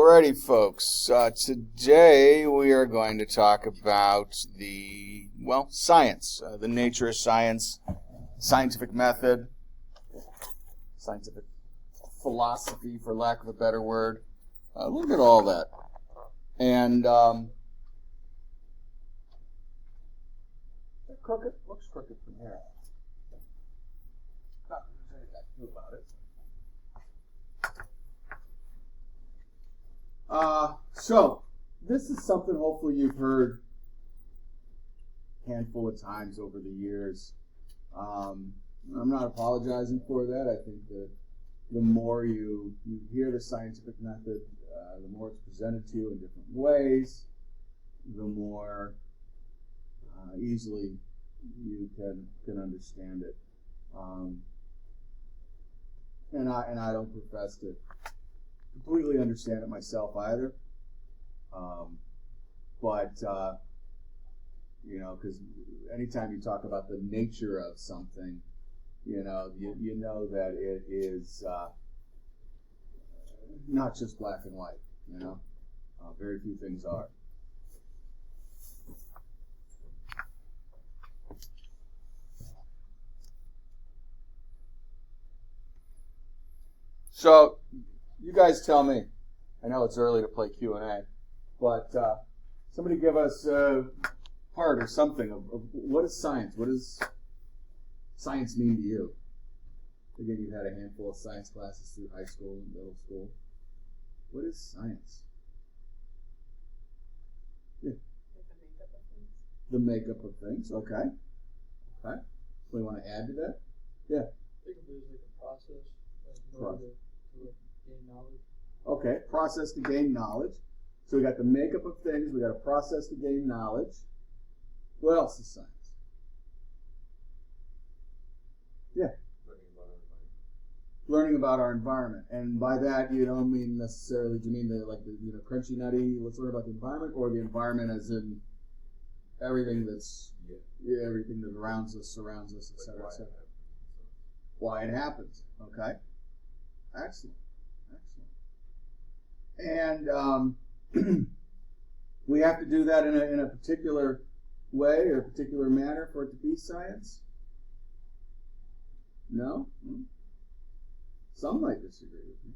Alrighty, folks. Today we are going to talk about science, the nature of science, scientific method, scientific philosophy, for lack of a better word. Look at all that. And crooked? Looks crooked from here. Not anything I can do about it. So, this is something hopefully you've heard a handful of times over the years. I'm not apologizing for that. I think that the more you hear the scientific method, the more it's presented to you in different ways, the more easily you can understand it. And I don't profess to completely understand it myself either, because anytime you talk about the nature of something, you know that it is not just black and white. Very few things are. So, you guys tell me. I know it's early to play Q&A, but somebody give us a part or something of what is science? What does science mean to you? Again, you've had a handful of science classes through high school and middle school. What is science? Yeah. The makeup of things, okay. Okay. We want to add to that? Yeah. I think it was like a process, to gain knowledge. Okay, process to gain knowledge. So we got the makeup of things, we got a process to gain knowledge. What else is science? Yeah. Learning about our environment. And by that you don't mean necessarily, do you mean the crunchy nutty, let's learn about the environment, or the environment as in everything that's everything that surrounds us, etc., etc. Why it happens. Okay. Excellent. And we have to do that in a particular way or a particular manner for it to be science? No? Some might disagree with me.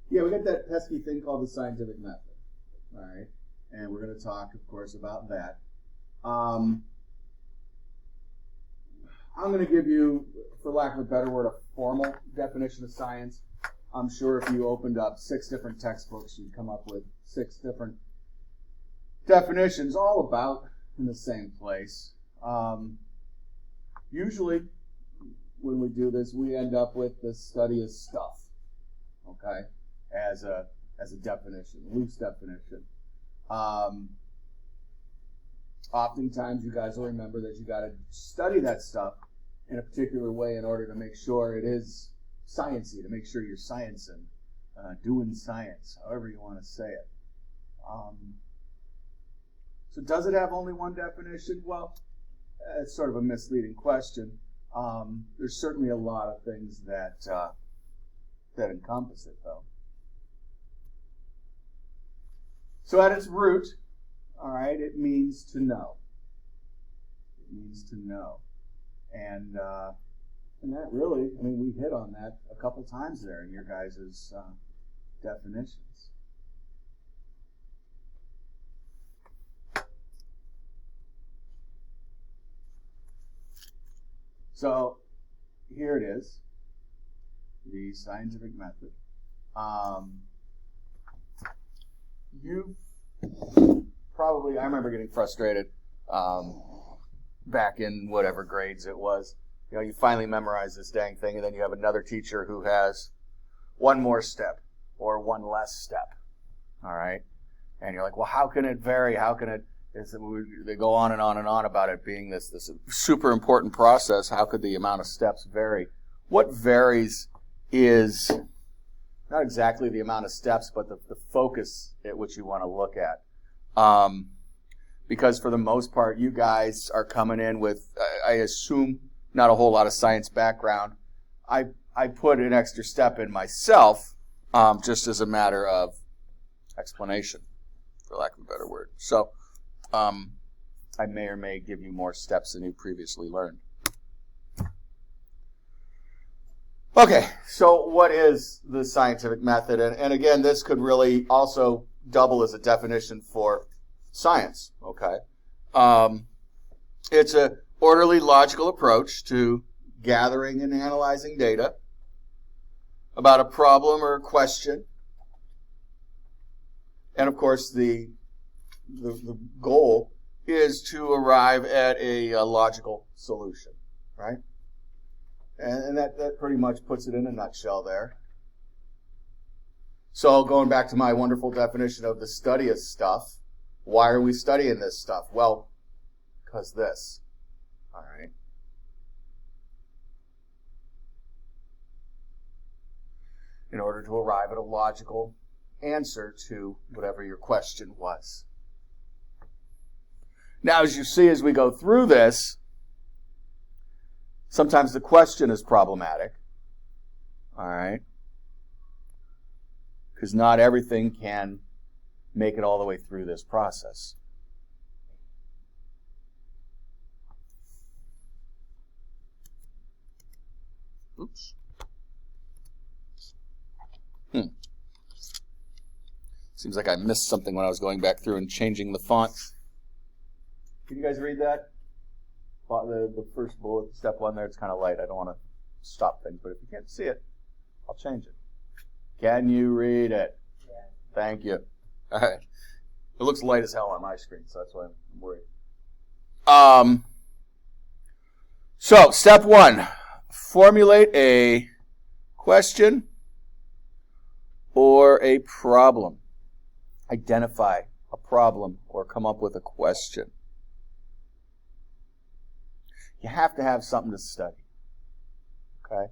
Yeah, we got that pesky thing called the scientific method. All right? And we're going to talk, of course, about that. I'm going to give you, for lack of a better word, a formal definition of science. I'm sure if you opened up 6 different textbooks, you'd come up with 6 different definitions, all about in the same place. Usually, when we do this, we end up with the study of stuff, okay, as a definition, loose definition. Oftentimes, you guys will remember that you got to study that stuff in a particular way in order to make sure it is sciencey, to make sure you're sciencing, doing science, however you want to say it. So does it have only one definition? Well, it's sort of a misleading question. There's certainly a lot of things that encompass it, though. So at its root, all right, it means to know. It means to know. And that really, we hit on that a couple times there in your guys' definitions. So, here it is, the scientific method. You probably, I remember getting frustrated back in whatever grades it was. You finally memorize this dang thing, and then you have another teacher who has one more step or one less step. All right? And you're like, well, how can it vary? How can it? They go on and on and on about it being this super important process. How could the amount of steps vary? What varies is not exactly the amount of steps, but the focus at which you want to look at. Because for the most part, you guys are coming in with, I assume, not a whole lot of science background. I put an extra step in myself just as a matter of explanation, for lack of a better word. So I may or may give you more steps than you previously learned. Okay, so what is the scientific method? And again, this could really also double as a definition for science, okay? It's an orderly, logical approach to gathering and analyzing data about a problem or a question. And of course, the goal is to arrive at a logical solution, right? And that pretty much puts it in a nutshell there. So going back to my wonderful definition of the study of stuff, why are we studying this stuff? Well, because this, all right? In order to arrive at a logical answer to whatever your question was. Now, as you see as we go through this, sometimes the question is problematic, all right? Because not everything can make it all the way through this process. Oops. Seems like I missed something when I was going back through and changing the fonts. Can you guys read that? The first bullet, step one there, it's kind of light. I don't want to stop things, but if you can't see it, I'll change it. Can you read it? Yeah. Thank you. All right. It looks light as hell on my screen, so that's why I'm worried. So, step one, formulate a question or a problem. Identify a problem or come up with a question. You have to have something to study. Okay?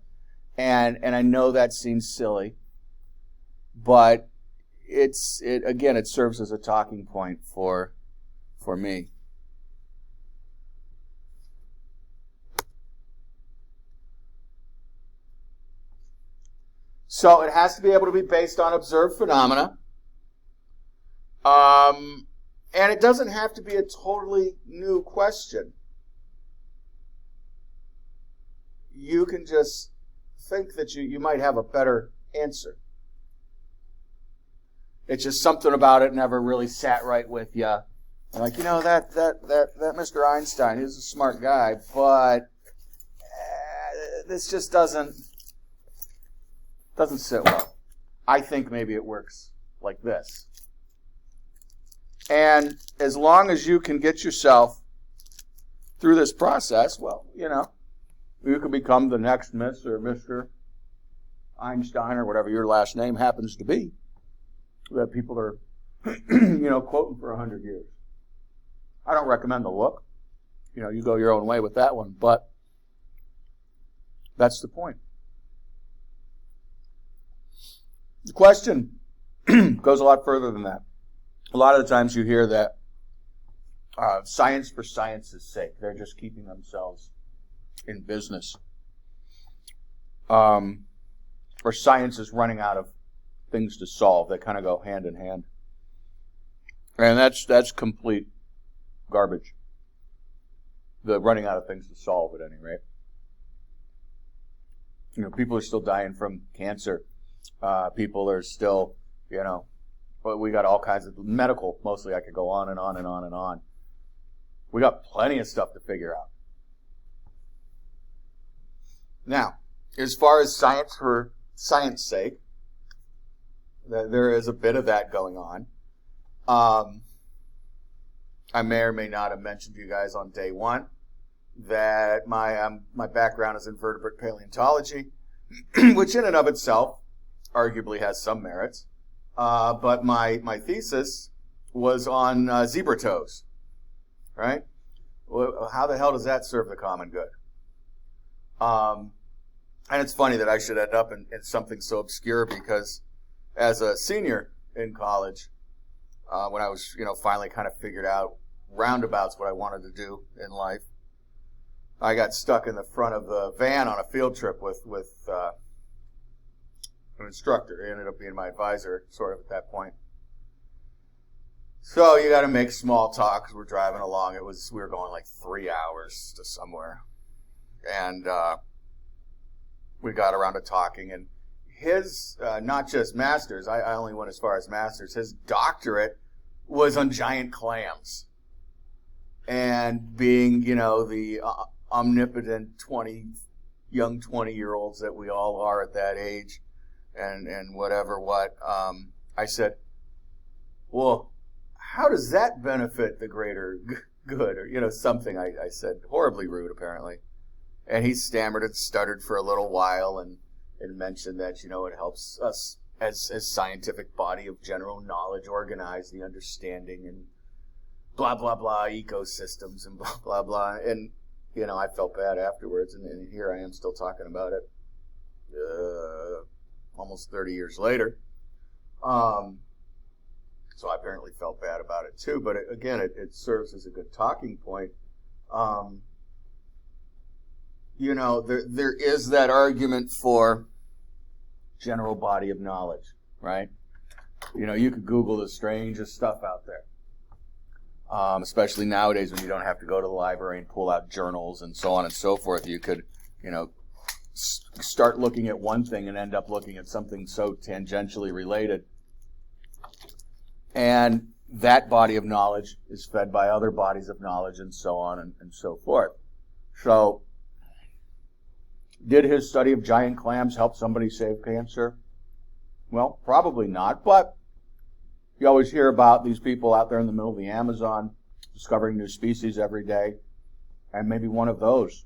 And I know that seems silly, but it serves as a talking point for me. So it has to be able to be based on observed phenomena. And it doesn't have to be a totally new question. You can just think that you might have a better answer. It's just something about it never really sat right with you. And like, that Mr. Einstein, he's a smart guy, but this just doesn't sit well. I think maybe it works like this. And as long as you can get yourself through this process, well, you can become the next Miss or Mr. Einstein or whatever your last name happens to be that people are, quoting for 100 years. I don't recommend the look. You go your own way with that one, but that's the point. The question goes a lot further than that. A lot of the times you hear that science for science's sake, they're just keeping themselves in business. Or science is running out of things to solve. They kind of go hand in hand. And that's complete garbage. The running out of things to solve, at any rate. People are still dying from cancer. People are still, but we got all kinds of medical, mostly. I could go on and on and on and on. We got plenty of stuff to figure out. Now, as far as science for science sake, there is a bit of that going on. I may or may not have mentioned to you guys on day one that my background is in vertebrate paleontology, which in and of itself arguably has some merits. But my thesis was on zebra toes, right? Well, how the hell does that serve the common good? And it's funny that I should end up in something so obscure, because as a senior in college, when I was, finally kind of figured out roundabouts what I wanted to do in life, I got stuck in the front of the van on a field trip with an instructor. He ended up being my advisor, sort of, at that point. So you got to make small talk because we're driving along. We were going like 3 hours to somewhere. And we got around to talking. And his, not just master's, I only went as far as master's, his doctorate was on giant clams. And being, the omnipotent young 20-year-olds that we all are at that age, and whatever what, I said, well, how does that benefit the greater good? Or, something I said, horribly rude, apparently. And he stammered and stuttered for a little while and mentioned that, it helps us as scientific body of general knowledge organize the understanding and blah, blah, blah, ecosystems and blah, blah, blah. And, I felt bad afterwards, and here I am still talking about it almost 30 years later. So I apparently felt bad about it too, but again, it serves as a good talking point. There is that argument for general body of knowledge, right? You could Google the strangest stuff out there. Especially nowadays when you don't have to go to the library and pull out journals and so on and so forth. You could, start looking at one thing and end up looking at something so tangentially related. And that body of knowledge is fed by other bodies of knowledge and so on and so forth. So, did his study of giant clams help somebody save cancer? Well, probably not, but you always hear about these people out there in the middle of the Amazon discovering new species every day, and maybe one of those,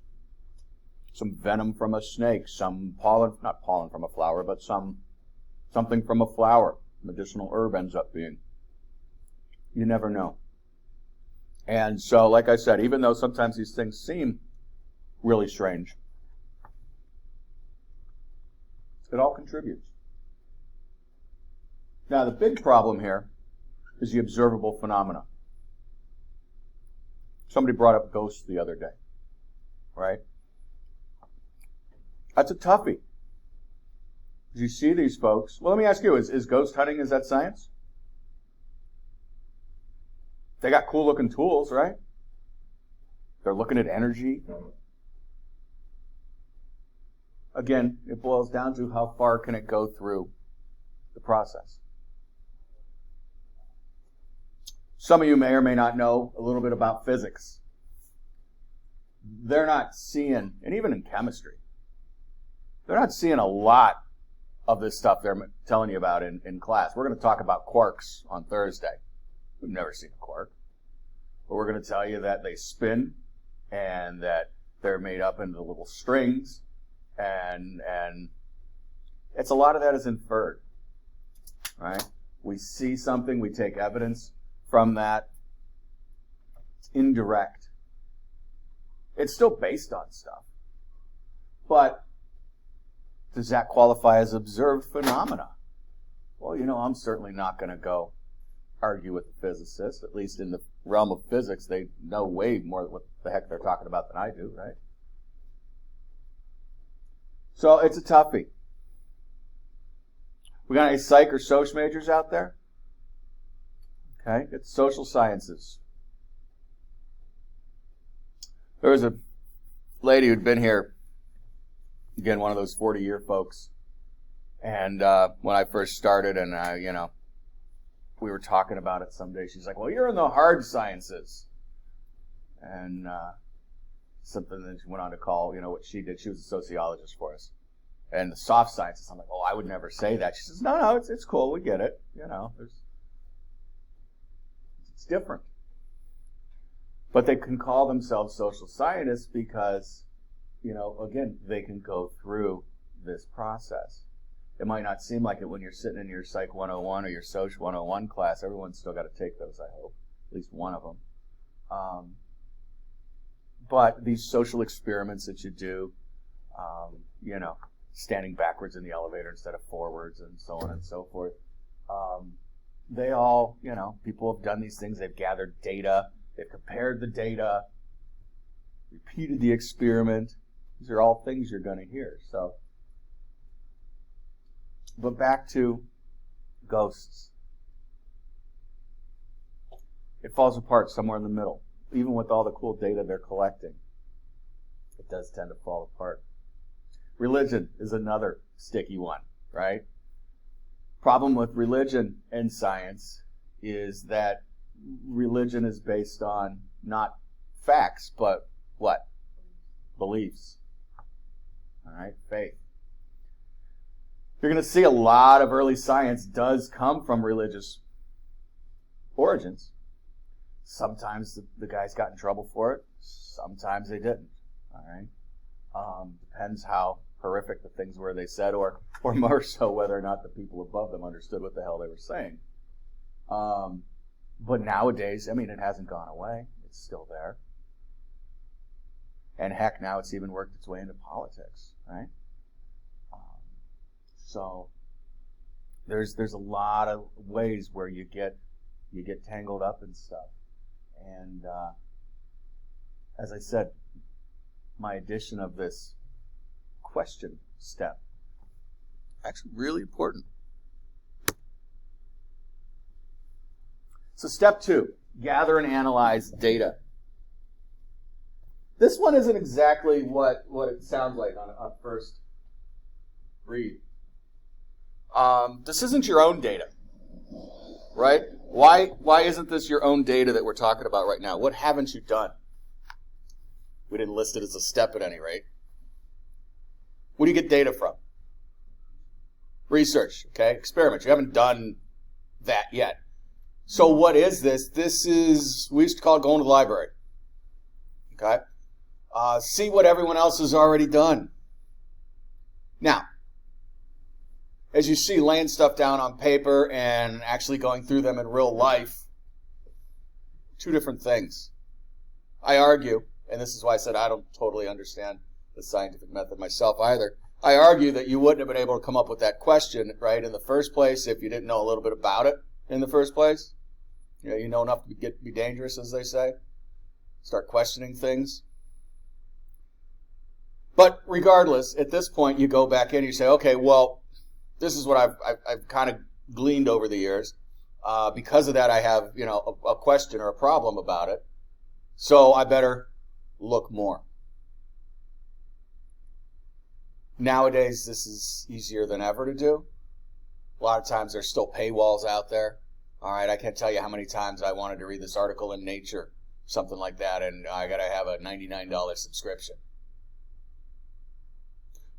some venom from a snake, some not pollen from a flower, but something from a flower, medicinal herb ends up being. You never know. And so, like I said, even though sometimes these things seem really strange, it all contributes. Now, the big problem here is the observable phenomena. Somebody brought up ghosts the other day, right? That's a toughie. You see these folks. Well, let me ask you, is ghost hunting, is that science? They got cool-looking tools, right? They're looking at energy. Again, it boils down to how far can it go through the process. Some of you may or may not know a little bit about physics. They're not seeing, and even in chemistry, they're not seeing a lot of this stuff they're telling you about in class. We're going to talk about quarks on Thursday. We've never seen a quark. But we're going to tell you that they spin and that they're made up into little strings, and it's a lot of that is inferred, right? We see something, we take evidence from that. It's indirect. It's still based on stuff. But does that qualify as observed phenomena? Well, I'm certainly not going to go argue with the physicists. At least in the realm of physics, they know way more what the heck they're talking about than I do, right? So it's a toughie. We got any psych or soc majors out there? Okay, it's social sciences. There was a lady who'd been here, again, one of those 40-year folks, and when I first started, and we were talking about it someday, she's like, well, you're in the hard sciences. And something that she went on to call, what she did, she was a sociologist for us. And the soft sciences, I'm like, oh, I would never say that. She says, no, it's cool, we get it. It's different. But they can call themselves social scientists because, again, they can go through this process. It might not seem like it when you're sitting in your Psych 101 or your Soc 101 class. Everyone's still got to take those, I hope. At least one of them. But these social experiments that you do, standing backwards in the elevator instead of forwards and so on and so forth, they all, people have done these things. They've gathered data. They've compared the data, repeated the experiment. These are all things you're going to hear. So But back to ghosts. It falls apart somewhere in the middle. Even with all the cool data they're collecting, it does tend to fall apart. Religion is another sticky one, right? Problem with religion and science is that religion is based on not facts, but what? Beliefs. All right, faith. You're going to see a lot of early science does come from religious origins. Sometimes the guys got in trouble for it. Sometimes they didn't. All right. Depends how horrific the things were they said, or more so whether or not the people above them understood what the hell they were saying. But nowadays, I mean, it hasn't gone away. It's still there. And heck, now it's even worked its way into politics, right? So there's a lot of ways where you get tangled up in stuff. And as I said, my addition of this question step, actually really important. So step 2, gather and analyze data. This one isn't exactly what it sounds like on first read. This isn't your own data, right? Why isn't this your own data that we're talking about right now? What haven't you done? We didn't list it as a step at any rate. What do you get data from? Research, okay? Experiments. You haven't done that yet. So what is this? This is, we used to call it going to the library. Okay? See what everyone else has already done. Now, as you see, laying stuff down on paper and actually going through them in real life, two different things. I argue, and this is why I said I don't totally understand the scientific method myself either. I argue that you wouldn't have been able to come up with that question, right, in the first place if you didn't know a little bit about it in the first place. You know enough to be dangerous, as they say. Start questioning things. But regardless, at this point, you go back in and you say, okay, well, this is what I've kind of gleaned over the years. Because of that, I have, a question or a problem about it. So I better look more. Nowadays, this is easier than ever to do. A lot of times there's still paywalls out there. All right, I can't tell you how many times I wanted to read this article in Nature, something like that, and I got to have a $99 subscription.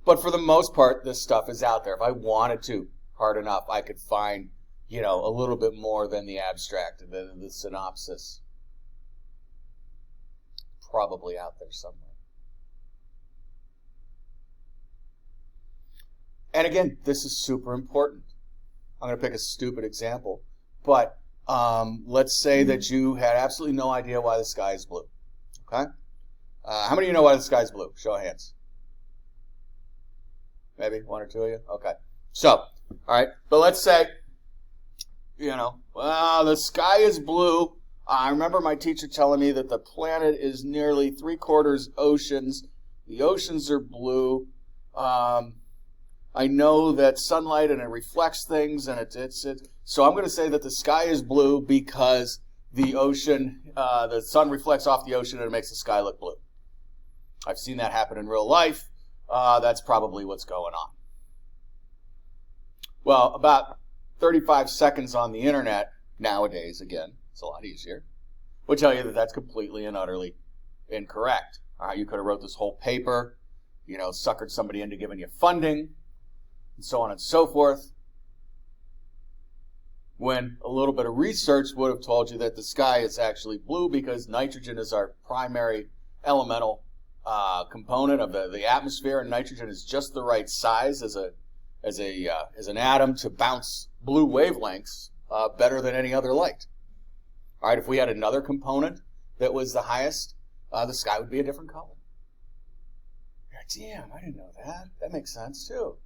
But for the most part, this stuff is out there. If I wanted to, hard enough, I could find, a little bit more than the abstract, the synopsis. Probably out there somewhere. And again, this is super important. I'm going to pick a stupid example, but let's say that you had absolutely no idea why the sky is blue. Okay? How many of you know why the sky is blue? Show of hands. Maybe one or two of you? Okay. So, all right. But let's say, the sky is blue. I remember my teacher telling me that the planet is nearly 3/4 oceans. The oceans are blue. I know that sunlight and it reflects things, and it's so I'm going to say that the sky is blue because the ocean, the sun reflects off the ocean and it makes the sky look blue. I've seen that happen in real life. That's probably what's going on. Well, about 35 seconds on the internet nowadays, again, it's a lot easier, will tell you that that's completely and utterly incorrect. All right, you could have wrote this whole paper, suckered somebody into giving you funding, and so on and so forth, when a little bit of research would have told you that the sky is actually blue because nitrogen is our primary elemental component of the atmosphere, and nitrogen is just the right size as an atom to bounce blue wavelengths better than any other light. All right, if we had another component that was the highest, the sky would be a different color. You're like, damn, I didn't know that. That makes sense too.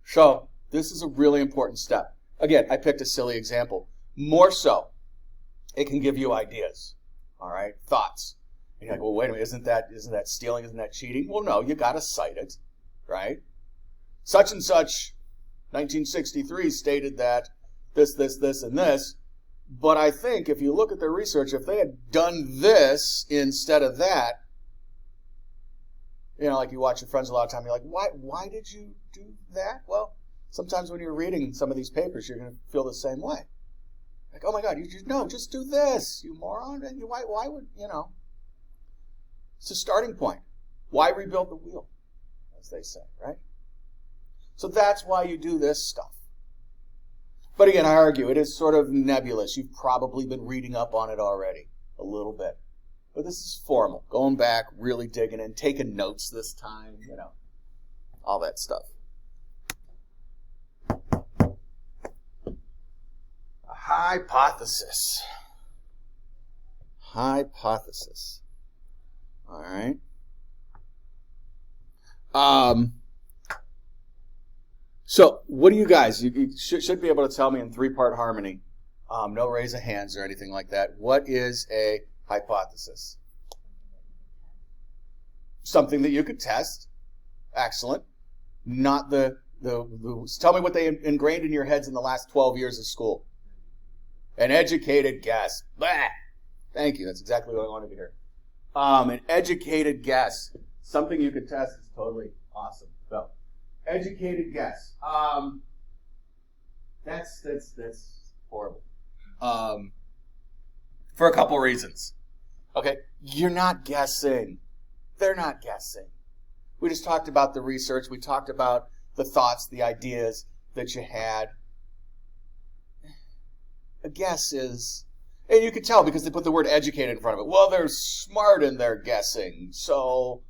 So this is a really important step. Again, I picked a silly example. More so, it can give you ideas. All right, thoughts. And you're like, well, wait a minute, isn't that stealing? Isn't that cheating? Well, no, you got to cite it, right? such and such, 1963, stated that this, and this. But I think if you look at their research, if they had done this instead of that, you know, like you watch your friends a lot of time, you're like, why did you do that? Well, sometimes when you're reading some of these papers, you're going to feel the same way. Like, oh my God, just do this, you moron. And why would, you know? It's a starting point. Why rebuild the wheel, as they say, right? So that's why you do this stuff. But again, I argue it is sort of nebulous. You've probably been reading up on it already a little bit. But this is formal. Going back, really digging in, taking notes this time, you know, all that stuff. A hypothesis. Hypothesis. All right. So what do you guys, you should be able to tell me in three-part harmony, no raise of hands or anything like that. What is a hypothesis? Something that you could test. Excellent. Not tell me what they ingrained in your heads in the last 12 years of school. An educated guess. Blah. Thank you. That's exactly what I wanted to hear. An educated guess. Something you could test is totally awesome. So, educated guess. That's horrible. For a couple reasons. Okay, you're not guessing. They're not guessing. We just talked about the research. We talked about the thoughts, the ideas that you had. A guess is, and you can tell because they put the word educated in front of it. Well, they're smart in their guessing, so,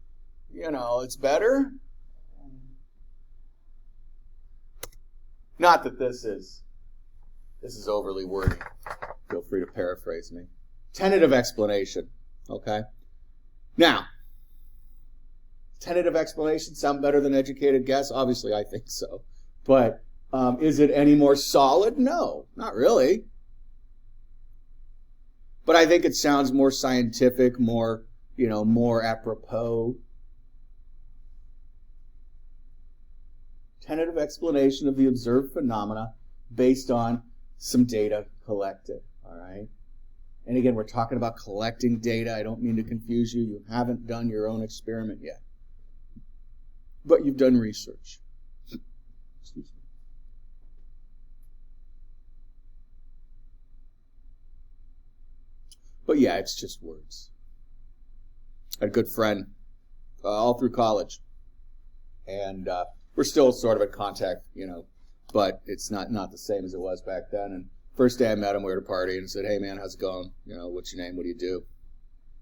you know, it's better. Not that this is overly wordy. Feel free to paraphrase me. Tentative explanation, okay? Now, tentative explanation sound better than educated guess? Obviously, I think so. But is it any more solid? No, not really. But I think it sounds more scientific, more apropos. Tentative explanation of the observed phenomena based on some data collected, all right? And again, we're talking about collecting data. I don't mean to confuse you. You haven't done your own experiment yet. But you've done research. Excuse me. But yeah, it's just words. I had a good friend all through college. And we're still sort of in contact, but it's not the same as it was back then. And first day I met him, we were at a party, and I said, hey man, how's it going? What's your name? What do you do?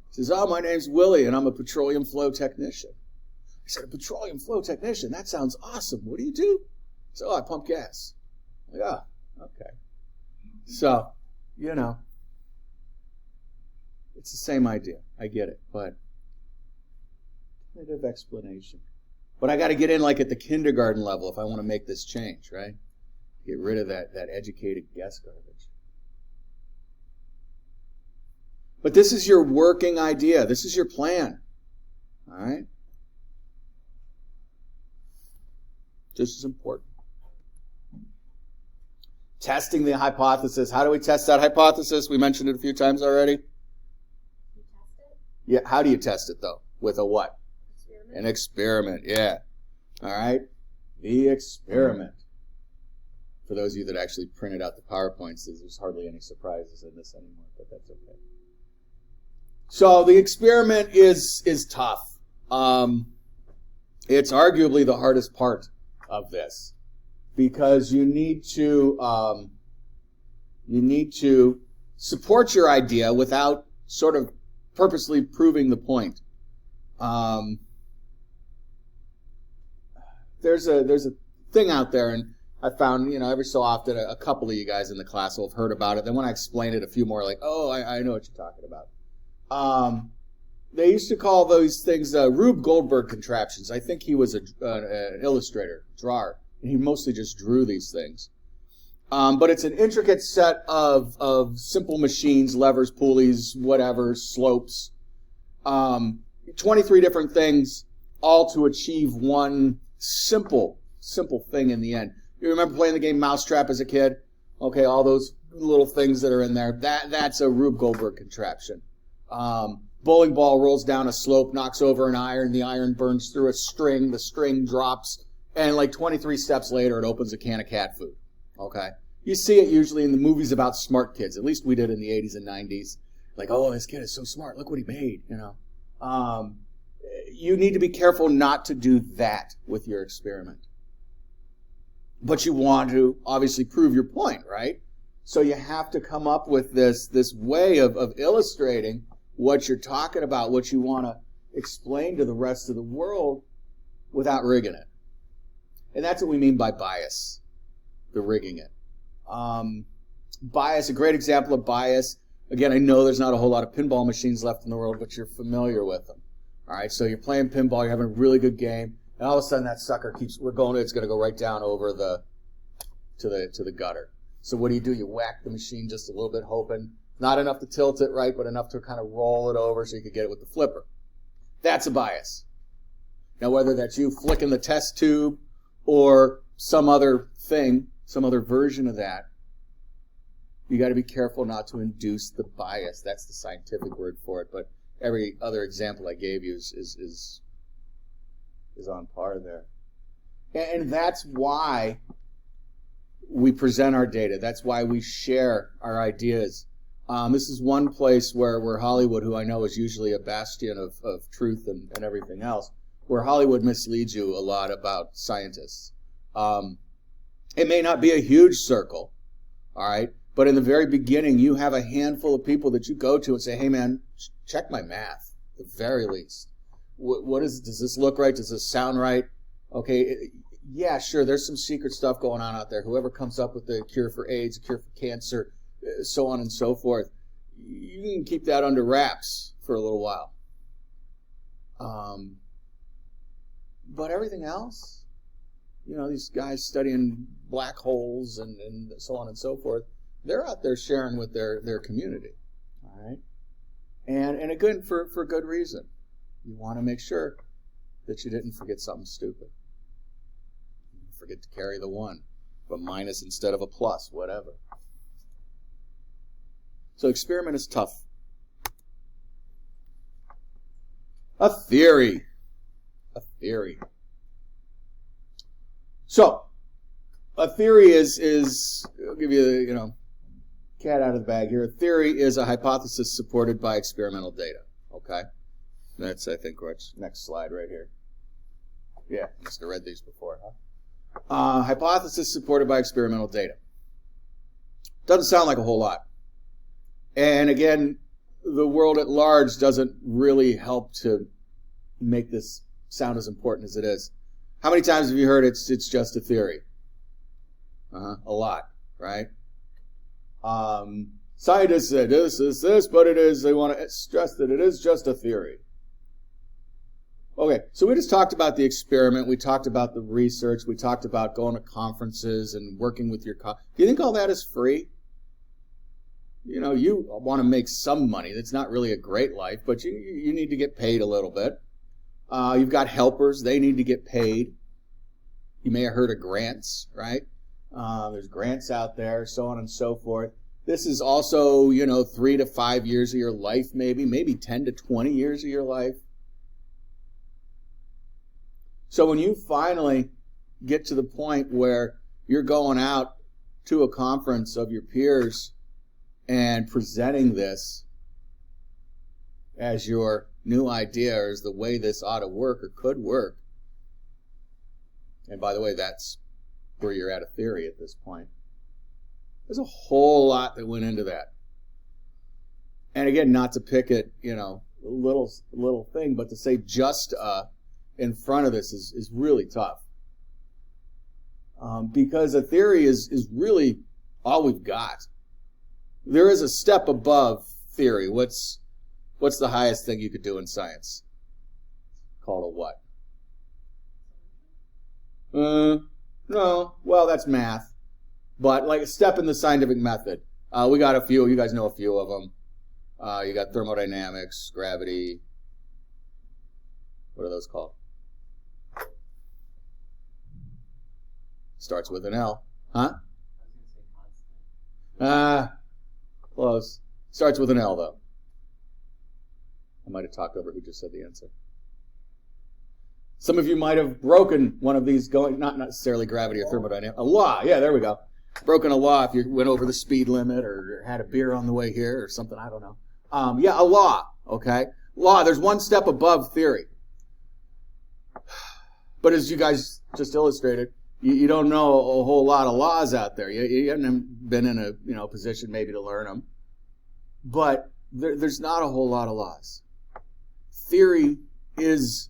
He says, oh, my name's Willie, and I'm a petroleum flow technician. I said, a petroleum flow technician? That sounds awesome. What do you do? He said, oh, I pump gas. I'm like, oh, okay. So, it's the same idea. I get it, but tentative explanation. But I got to get in like at the kindergarten level if I want to make this change, right? Get rid of that educated guess garbage. But this is your working idea. This is your plan. All right? This is important. Testing the hypothesis. How do we test that hypothesis? We mentioned it a few times already. You test it? Yeah, how do you test it though? With a what? Experiment. An experiment, yeah. All right? The experiment. For those of you that actually printed out the PowerPoints, there's hardly any surprises in this anymore, but that's okay. So the experiment is tough. It's arguably the hardest part of this because you need to support your idea without sort of purposely proving the point. There's a thing out there, and I found, every so often a couple of you guys in the class will have heard about it. Then when I explain it, a few more are like, oh, I know what you're talking about. They used to call those things Rube Goldberg contraptions. I think he was an illustrator, drawer, and he mostly just drew these things. But it's an intricate set of simple machines, levers, pulleys, whatever, slopes, 23 different things, all to achieve one simple simple thing in the end. You remember playing the game Mousetrap as a kid? Okay, all those little things that are in there. That's a Rube Goldberg contraption. Bowling ball rolls down a slope, knocks over an iron. The iron burns through a string. The string drops. And like 23 steps later, it opens a can of cat food. Okay? You see it usually in the movies about smart kids. At least we did in the 80s and 90s. Like, oh, this kid is so smart. Look what he made, you know. You need to be careful not to do that with your experiment. But you want to obviously prove your point, right? So you have to come up with this way of illustrating what you're talking about, what you want to explain to the rest of the world without rigging it. And that's what we mean by bias, the rigging it. Bias, a great example of bias. Again, I know there's not a whole lot of pinball machines left in the world, but you're familiar with them. All right, so you're playing pinball, you're having a really good game, and all of a sudden that sucker it's going to go right down over to the gutter. So what do? You whack the machine just a little bit, hoping not enough to tilt it right, but enough to kind of roll it over so you could get it with the flipper. That's a bias. Now, whether that's you flicking the test tube or some other thing, some other version of that, you got to be careful not to induce the bias. That's the scientific word for it. But every other example I gave you is on par there. And that's why we present our data. That's why we share our ideas. This is one place where Hollywood, who I know is usually a bastion of truth and everything else, where Hollywood misleads you a lot about scientists. It may not be a huge circle, all right? But in the very beginning, you have a handful of people that you go to and say, hey, man, check my math, at the very least. Does this look right? Does this sound right? Okay, yeah, sure, there's some secret stuff going on out there. Whoever comes up with the cure for AIDS, a cure for cancer, so on and so forth, you can keep that under wraps for a little while. But everything else, these guys studying black holes and so on and so forth, they're out there sharing with their community. All right? And again, for good reason. You want to make sure that you didn't forget something stupid. Forget to carry the one, but minus instead of a plus, whatever. So experiment is tough. A theory. So, a theory is I'll give you the, cat out of the bag here. A theory is a hypothesis supported by experimental data. Okay? That's, I think, next slide right here. Yeah, I must have read these before, huh? Hypothesis supported by experimental data. Doesn't sound like a whole lot. And again, the world at large doesn't really help to make this sound as important as it is. How many times have you heard it's just a theory? A lot, right? Scientists say this, but they want to stress that it is just a theory. Okay, so we just talked about the experiment, we talked about the research, we talked about going to conferences and working with your do you think all that is free? You want to make some money. That's not really a great life, but you need to get paid a little bit. You've got helpers. They need to get paid. You may have heard of grants, right? There's grants out there, so on and so forth. This is also, 3 to 5 years of your life, maybe 10 to 20 years of your life. So when you finally get to the point where you're going out to a conference of your peers and presenting this as your new idea or as the way this ought to work or could work, and by the way, that's where you're at a theory at this point. There's a whole lot that went into that. And again, not to pick at, a little thing, but to say just in front of this is really tough. Because a theory is really all we've got. There is a step above theory. What's the highest thing you could do in science? Called a what? No. Well, that's math. But like a step in the scientific method. We got a few. You guys know a few of them. You got thermodynamics, gravity. What are those called? Starts with an L. Huh? I was going to say constant. Close. Starts with an L, though. I might have talked over who just said the answer. Some of you might have broken one of these going, not necessarily gravity or thermodynamics. A law. Yeah, there we go. Broken a law if you went over the speed limit or had a beer on the way here or something. I don't know. Yeah, a law. Okay? Law. There's one step above theory. But as you guys just illustrated, you don't know a whole lot of laws out there. You haven't been in a position maybe to learn them. But there's not a whole lot of laws. Theory is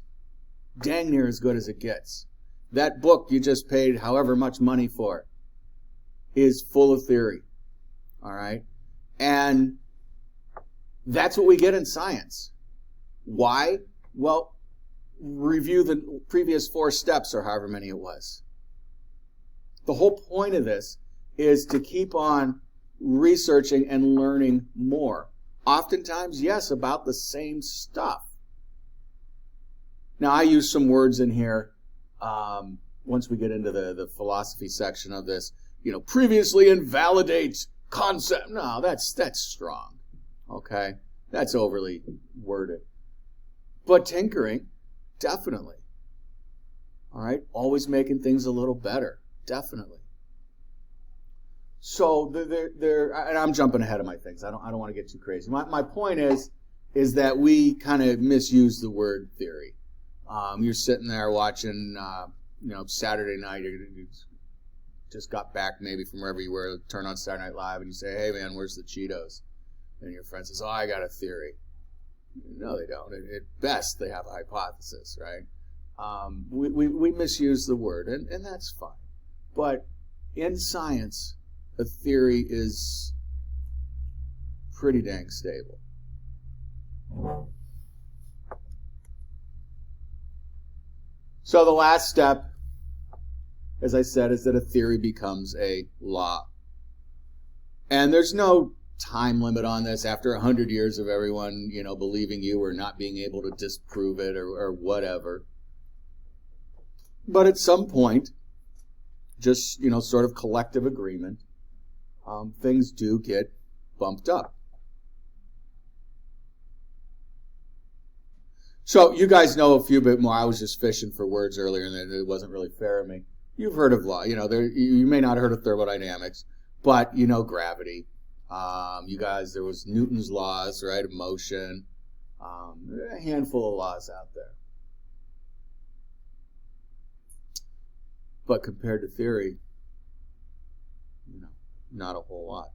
dang near as good as it gets. That book you just paid however much money for is full of theory. All right? And that's what we get in science. Why? Well, review the previous 4 steps or however many it was. The whole point of this is to keep on researching and learning more. Oftentimes, yes, about the same stuff. Now, I use some words in here once we get into the philosophy section of this. Previously invalidates concept. No, that's strong. Okay? That's overly worded. But tinkering, definitely. All right? Always making things a little better. Definitely. So and I'm jumping ahead of my things. I don't want to get too crazy. My point is that we kind of misuse the word theory. You're sitting there watching, Saturday night. You just got back maybe from wherever you were. Turn on Saturday Night Live and you say, "Hey man, where's the Cheetos?" And your friend says, "Oh, I got a theory." No, they don't. At best, they have a hypothesis, right? We misuse the word, and that's fine. But in science, a theory is pretty dang stable. So the last step, as I said, is that a theory becomes a law. And there's no time limit on this. After 100 years of everyone, believing you or not being able to disprove it or whatever. But at some point, just, sort of collective agreement, things do get bumped up. So you guys know a few bit more. I was just fishing for words earlier, and it wasn't really fair of me. You've heard of law. You may not have heard of thermodynamics, but you know gravity. You guys, there was Newton's laws, right, of motion. A handful of laws out there. But compared to theory, not a whole lot.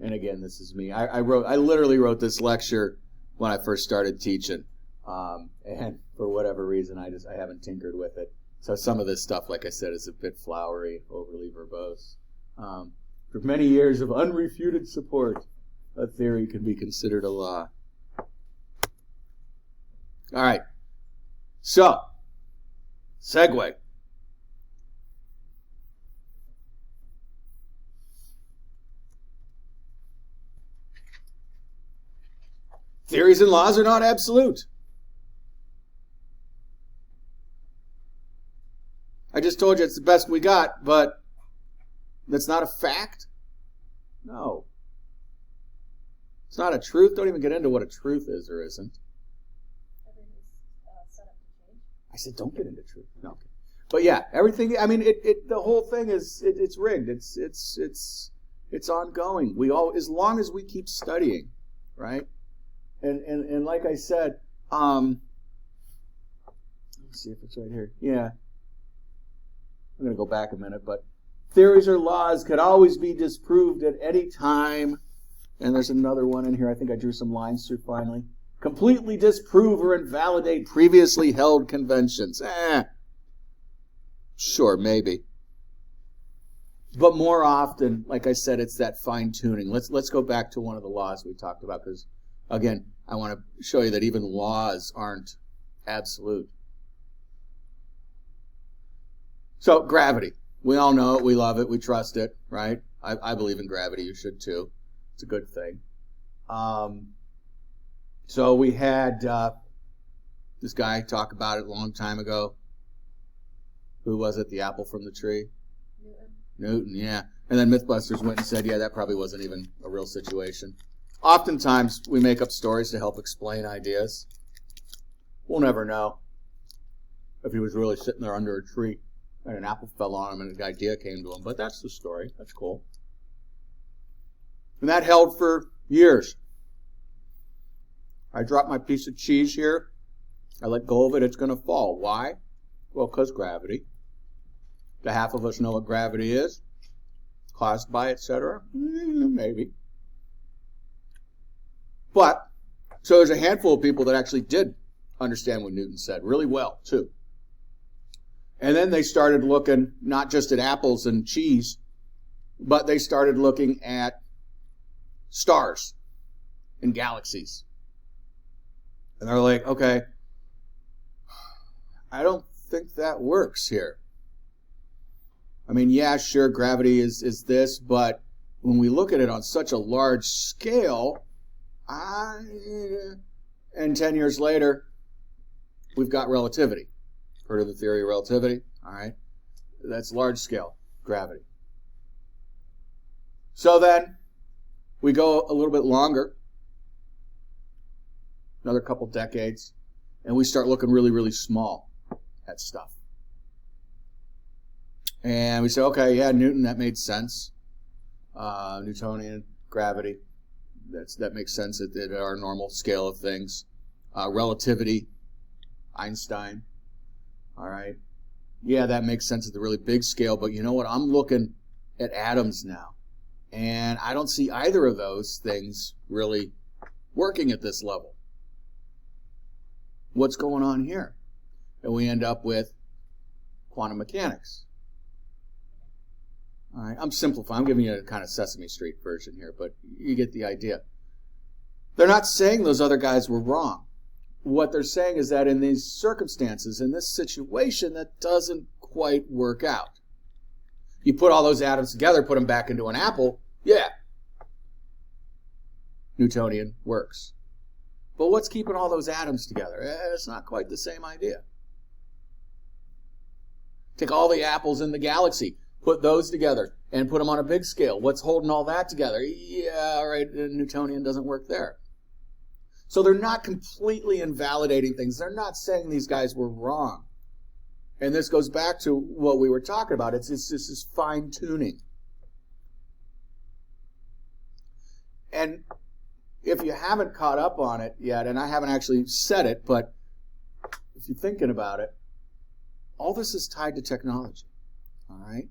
And again, this is me. I literally wrote this lecture when I first started teaching. And for whatever reason, I haven't tinkered with it. So some of this stuff, like I said, is a bit flowery, overly verbose. For many years of unrefuted support, a theory can be considered a law. All right. So, segue. Theories and laws are not absolute. I just told you it's the best we got, but that's not a fact? No. It's not a truth. Don't even get into what a truth is or isn't. Everything's set up to change. I said don't get into truth. No. Okay. But yeah, everything, the whole thing is, it's rigged. It's ongoing. As long as we keep studying, right? And like I said, let's see if it's right here. Yeah. I'm going to go back a minute, but theories or laws could always be disproved at any time. And there's another one in here. I think I drew some lines through finally. Completely disprove or invalidate previously held conventions. Sure, maybe. But more often, like I said, it's that fine-tuning. Let's go back to one of the laws we talked about, because, again, I want to show you that even laws aren't absolute. So, gravity. We all know it. We love it. We trust it, right? I believe in gravity. You should too. It's a good thing. So we had this guy talk about it a long time ago. Who was it? The apple from the tree? Newton, yeah. And then Mythbusters went and said, yeah, that probably wasn't even a real situation. Oftentimes, we make up stories to help explain ideas. We'll never know if he was really sitting there under a tree and an apple fell on him and an idea came to him. But that's the story. That's cool. And that held for years. I drop my piece of cheese here. I let go of it. It's going to fall. Why? Well, because gravity. Do half of us know what gravity is? Caused by, etc.? Maybe. But, so there's a handful of people that actually did understand what Newton said really well, too. And then they started looking not just at apples and cheese, but they started looking at stars and galaxies. And they're like, okay, I don't think that works here. I mean, yeah, sure, gravity is this, but when we look at it on such a large scale, and 10 years later, we've got relativity. Heard of the theory of relativity? All right. That's large scale gravity. So then we go a little bit longer, another couple decades, and we start looking really, really small at stuff. And we say, okay, yeah, Newton, that made sense. Newtonian gravity, that makes sense at our normal scale of things. Relativity, Einstein. All right. Yeah, that makes sense at the really big scale, but you know what? I'm looking at atoms now. And I don't see either of those things really working at this level. What's going on here? And we end up with quantum mechanics. All right, I'm simplifying. I'm giving you a kind of Sesame Street version here, but you get the idea. They're not saying those other guys were wrong. What they're saying is that in these circumstances, in this situation, that doesn't quite work out. You put all those atoms together, put them back into an apple, yeah, Newtonian works. But what's keeping all those atoms together? It's not quite the same idea. Take all the apples in the galaxy, put those together, and put them on a big scale. What's holding all that together? Yeah, all right, Newtonian doesn't work there. So they're not completely invalidating things. They're not saying these guys were wrong. And this goes back to what we were talking about. It's this fine-tuning. And if you haven't caught up on it yet, and I haven't actually said it, but if you're thinking about it, all this is tied to technology. All right?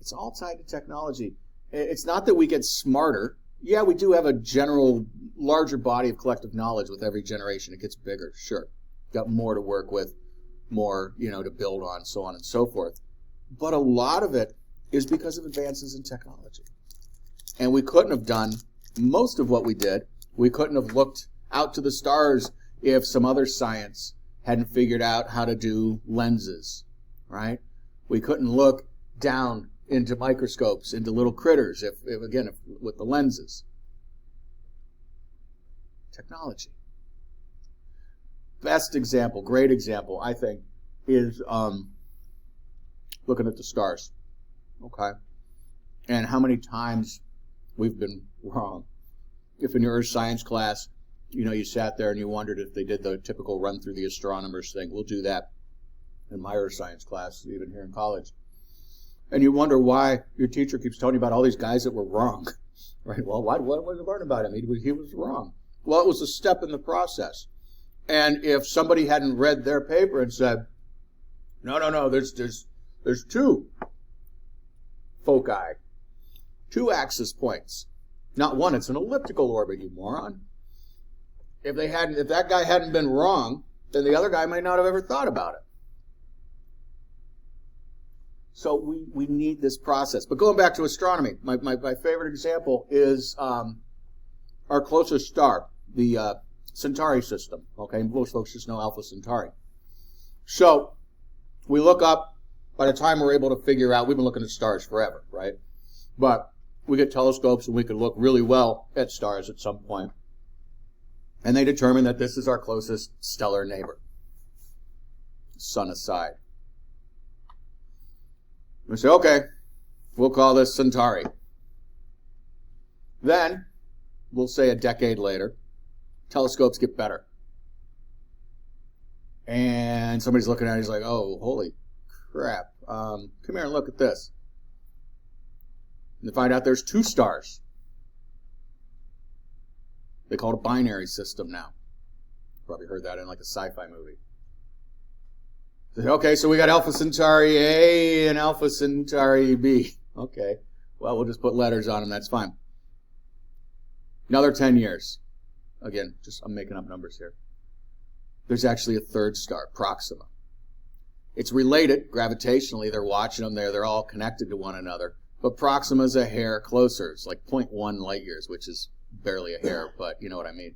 It's all tied to technology. It's not that we get smarter. Yeah, we do have a general, larger body of collective knowledge with every generation. It gets bigger, sure. Got more to work with, more, to build on, so on and so forth. But a lot of it is because of advances in technology. And we couldn't have done most of what we did. We couldn't have looked out to the stars if some other science hadn't figured out how to do lenses, right? We couldn't look down into microscopes, into little critters, if with the lenses. Technology. Best example, great example, I think, is looking at the stars. Okay? And how many times we've been wrong. If in your earth science class, you sat there and you wondered if they did the typical run through the astronomers thing. We'll do that in my earth science class, even here in college. And you wonder why your teacher keeps telling you about all these guys that were wrong. Right? Well, what did you learn about him? He was wrong. Well, it was a step in the process. And if somebody hadn't read their paper and said, no, there's two foci, two axis points. Not one, it's an elliptical orbit, you moron. If that guy hadn't been wrong, then the other guy might not have ever thought about it. So we need this process. But going back to astronomy, my favorite example is our closest star, the Centauri system. Okay, most folks just know Alpha Centauri. So we look up, by the time we're able to figure out, we've been looking at stars forever, right? But we get telescopes and we can look really well at stars at some point. And they determine that this is our closest stellar neighbor, sun aside. We say, okay, we'll call this Centauri. Then, we'll say a decade later, telescopes get better. And somebody's looking at it, he's like, oh, holy crap. Come here and look at this. And they find out there's 2 stars. They call it a binary system now. Probably heard that in like a sci-fi movie. Okay, so we got Alpha Centauri A and Alpha Centauri B. Okay, well, we'll just put letters on them. That's fine. Another 10 years. Again, I'm making up numbers here. There's actually a 3rd star, Proxima. It's related gravitationally. They're watching them there. They're all connected to one another. But Proxima's a hair closer. It's like 0.1 light years, which is barely a hair, but you know what I mean.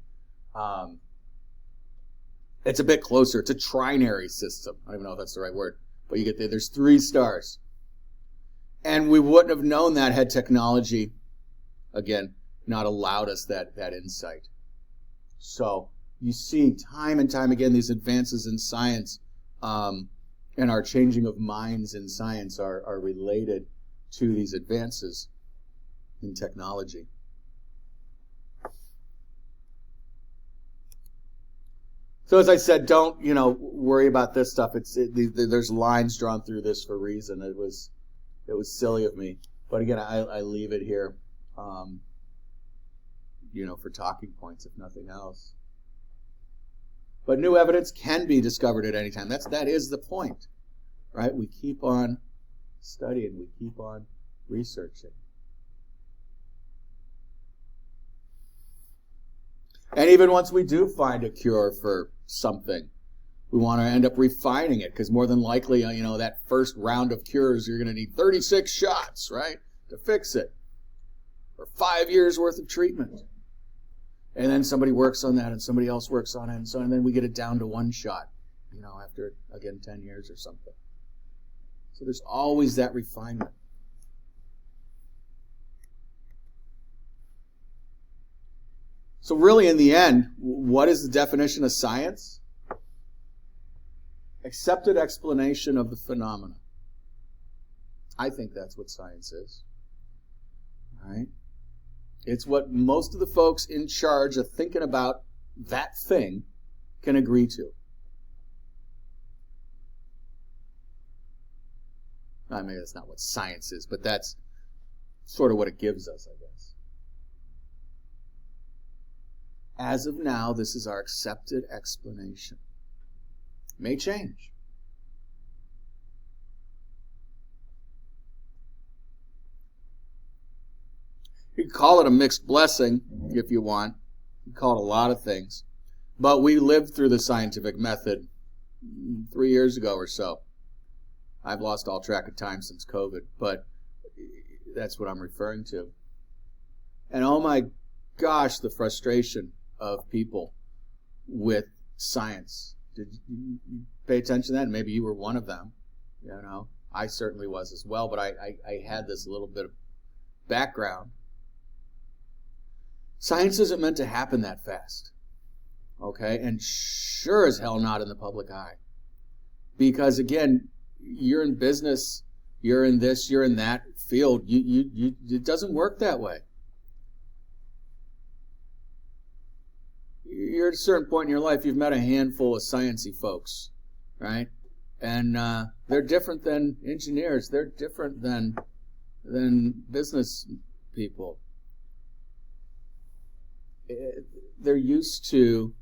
It's a bit closer. It's a trinary system. I don't even know if that's the right word. But you get there. There's 3 stars. And we wouldn't have known that had technology, again, not allowed us that insight. So you see time and time again these advances in science and our changing of minds in science are related to these advances in technology. So as I said, don't worry about this stuff. There's lines drawn through this for a reason. It was silly of me, but again, I leave it here, for talking points, if nothing else. But new evidence can be discovered at any time. That is the point, right? We keep on studying. We keep on researching. And even once we do find a cure for something, we want to end up refining it, because more than likely, that first round of cures, you're going to need 36 shots, right, to fix it, or 5 years worth of treatment. And then somebody works on that, and somebody else works on it, and then we get it down to 1 shot, after, again, 10 years or something. So there's always that refinement. So really, in the end, what is the definition of science? Accepted explanation of the phenomena. I think that's what science is. All right? It's what most of the folks in charge of thinking about that thing can agree to. I mean, that's not what science is, but that's sort of what it gives us, I guess. As of now, this is our accepted explanation. It may change. You can call it a mixed blessing if you want. You can call it a lot of things. But we lived through the scientific method 3 years ago or so. I've lost all track of time since COVID, but that's what I'm referring to. And oh my gosh, the frustration of people with science. Did you pay attention to that? Maybe you were one of them. I certainly was as well, but I had this little bit of background. Science isn't meant to happen that fast. Okay? And sure as hell not in the public eye. Because again, you're in business, you're in this, you're in that field. It doesn't work that way. You're at a certain point in your life, you've met a handful of sciencey folks, right? And they're different than engineers. They're different than business people. They're used to,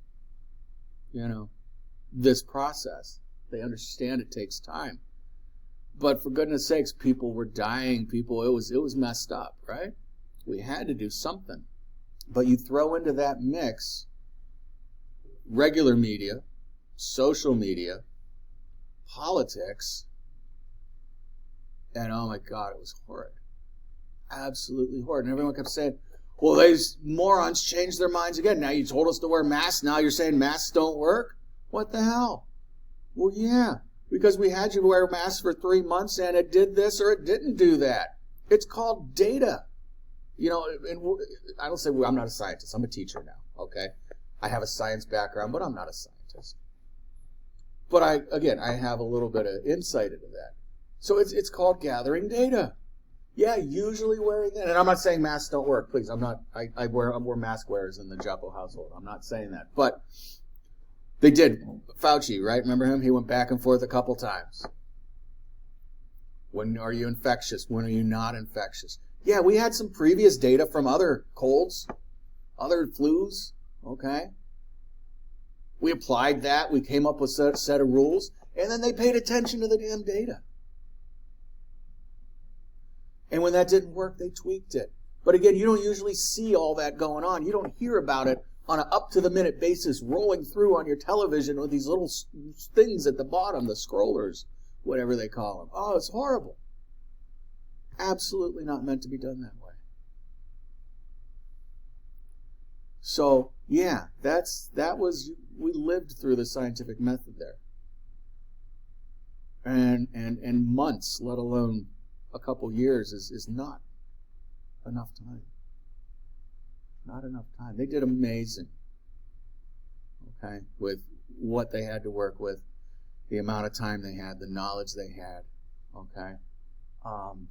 this process. They understand it takes time. But for goodness sakes, people were dying. It was messed up, right? We had to do something. But you throw into that mix regular media, social media, politics, and oh my God, it was horrid. Absolutely horrid. And everyone kept saying, well, these morons changed their minds again. Now you told us to wear masks. Now you're saying masks don't work? What the hell? Well, yeah, because we had you wear masks for 3 months and it did this or it didn't do that. It's called data. And I don't say, well, I'm not a scientist. I'm a teacher now, okay? I have a science background, but I'm not a scientist. But I have a little bit of insight into that. So it's called gathering data. Yeah, usually wearing that. And I'm not saying masks don't work. Please, I'm not. We're mask wearers in the Joppo household. I'm not saying that. But they did. Fauci, right? Remember him? He went back and forth a couple times. When are you infectious? When are you not infectious? Yeah, we had some previous data from other colds, other flus. Okay. We applied that. We came up with a set of rules. And then they paid attention to the damn data. And when that didn't work, they tweaked it. But again, you don't usually see all that going on. You don't hear about it on an up-to-the-minute basis rolling through on your television with these little things at the bottom, the scrollers, whatever they call them. Oh, it's horrible. Absolutely not meant to be done that way. So, yeah, we lived through the scientific method there. And months, let alone a couple years, is not enough time. Not enough time. They did amazing, okay, with what they had to work with, the amount of time they had, the knowledge they had, okay. And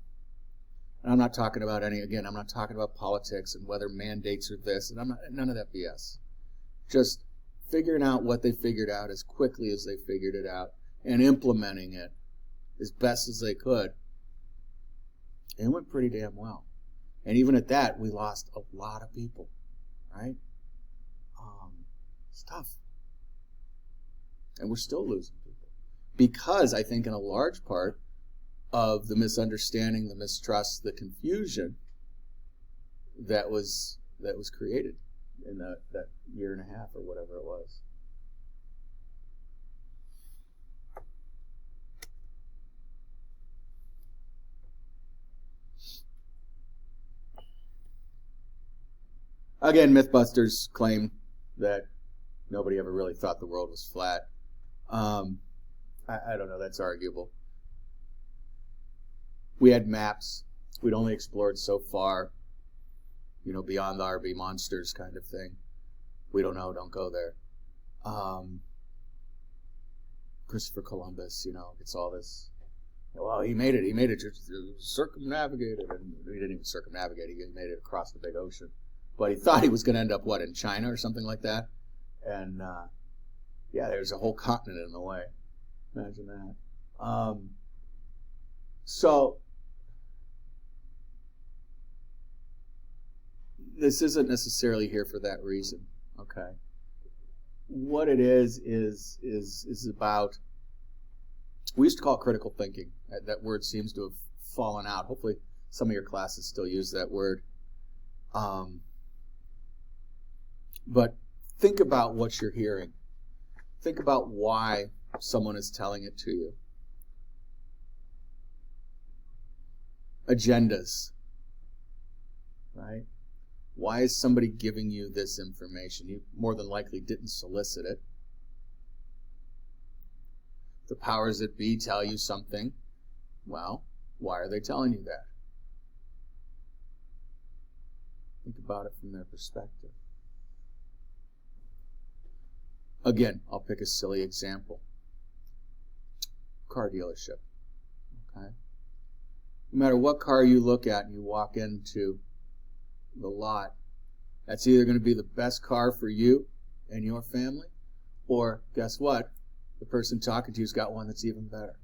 I'm not talking about I'm not talking about politics and whether mandates are this, and none of that BS. Just figuring out what they figured out as quickly as they figured it out and implementing it as best as they could. And it went pretty damn well. And even at that, we lost a lot of people, right? It's tough. And we're still losing people. Because I think in a large part of the misunderstanding, the mistrust, the confusion that was created in that year and a half or whatever it was. Again, Mythbusters claim that nobody ever really thought the world was flat. I don't know, that's arguable. We had maps. We'd only explored so far, beyond the RV monsters kind of thing. We don't know, don't go there. Christopher Columbus, gets all this. Well, he made it circumnavigated, and he didn't even circumnavigate, he made it across the big ocean. But he thought he was going to end up, in China or something like that? And, there's a whole continent in the way. Imagine that. So, this isn't necessarily here for that reason, okay? What it is about, we used to call it critical thinking. That word seems to have fallen out. Hopefully some of your classes still use that word. But think about what you're hearing. Think about why someone is telling it to you. Agendas, right? Why is somebody giving you this information? You more than likely didn't solicit it. The powers that be tell you something. Well, why are they telling you that? Think about it from their perspective. Again, I'll pick a silly example. Car dealership. Okay? No matter what car you look at and you walk into the lot, that's either going to be the best car for you and your family, or guess what? The person talking to you's got one that's even better.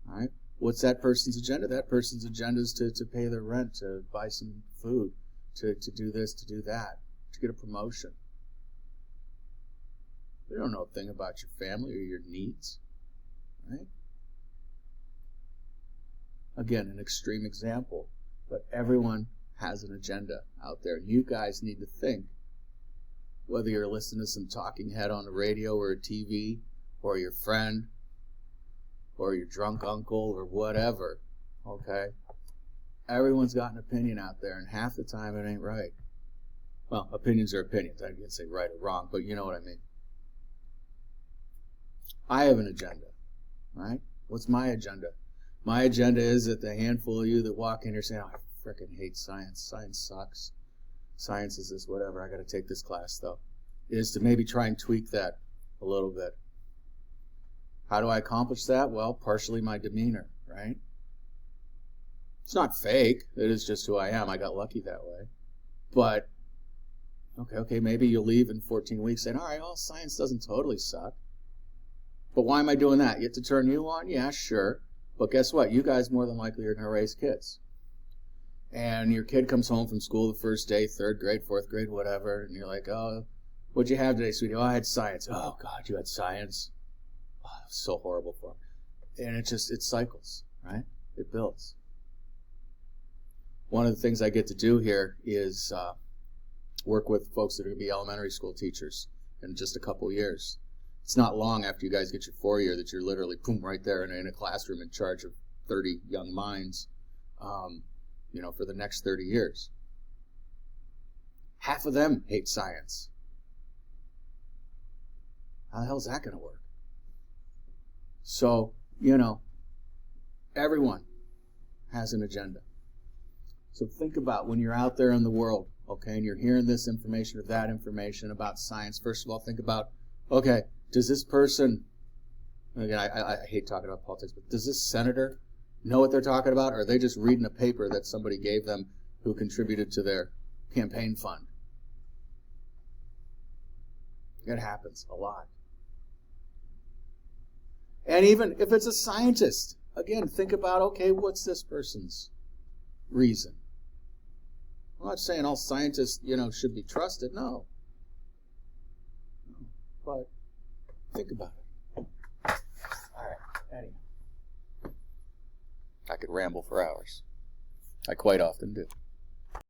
All right? What's that person's agenda? That person's agenda is to pay their rent, to buy some food, to do this, to do that, to get a promotion. They don't know a thing about your family or your needs, right? Again, an extreme example, but everyone has an agenda out there. And you guys need to think, whether you're listening to some talking head on the radio or a TV, or your friend, or your drunk uncle, or whatever, okay? Everyone's got an opinion out there, and half the time it ain't right. Well, opinions are opinions. I can't say right or wrong, but you know what I mean. I have an agenda, right? What's my agenda? My agenda is that the handful of you that walk in here saying, oh, I frickin' hate science. Science sucks. Science is this, whatever. I got to take this class, though. is to maybe try and tweak that a little bit. How do I accomplish that? Well, partially my demeanor, right? It's not fake. It is just who I am. I got lucky that way. But, okay, maybe you'll leave in 14 weeks saying, all right, well, science doesn't totally suck. But why am I doing that? Yet to turn you on? Yeah, sure. But guess what? You guys more than likely are going to raise kids. And your kid comes home from school the first day, 3rd grade, 4th grade, whatever, and you're like, oh, what'd you have today, sweetie? Oh, I had science. Oh, God, you had science? Oh, it was so horrible for him. And it cycles, right? It builds. One of the things I get to do here is work with folks that are going to be elementary school teachers in just a couple years. It's not long after you guys get your 4-year that you're literally, boom, right there in a classroom in charge of 30 young minds, for the next 30 years. Half of them hate science. How the hell is that going to work? So, everyone has an agenda. So think about when you're out there in the world, okay, and you're hearing this information or that information about science. First of all, think about, okay, does this person, again, I hate talking about politics, but does this senator know what they're talking about, or are they just reading a paper that somebody gave them who contributed to their campaign fund? It happens a lot. And even if it's a scientist, again, think about, okay, what's this person's reason? I'm not saying all scientists, should be trusted. No. But think about it. All right. Anyhow. I could ramble for hours. I quite often do.